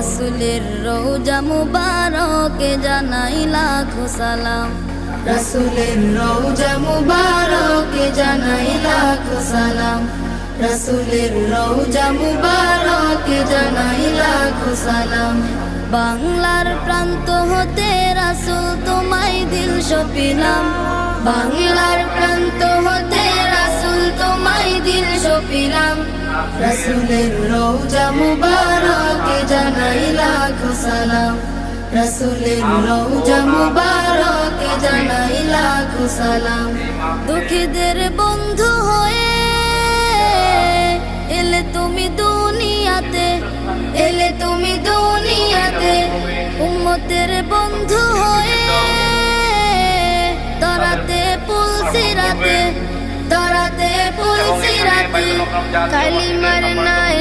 রাসূলের রওজা মুবারকে জানাই লাখো সালাম, রাসূলের রওজা মুবারকে জানাই লাখো সালাম, রাসূলের রওজা মুবারকে জানাই লাখো সালাম। বাংলার প্রান্ত হতে রাসূল তোমায় দিল সপিলাম, বাংলার প্রান্ত হতে রাসূল তোমায় দিল সপিলাম, রাসূলের রওজা মুবারকে জানাই লাখো সালাম, রাসূলের রওজা মুবারকে জানাই লাখো সালাম। দুঃখীদের বন্ধু হয়ে এলে তুমি দুনিয়াতে, এলে তুমি দুনিয়াতে, উম্মতের বন্ধু হয়ে তরাতে পুলসিরাতে, তরাতে পুলসিরাতে, কালিমার নাই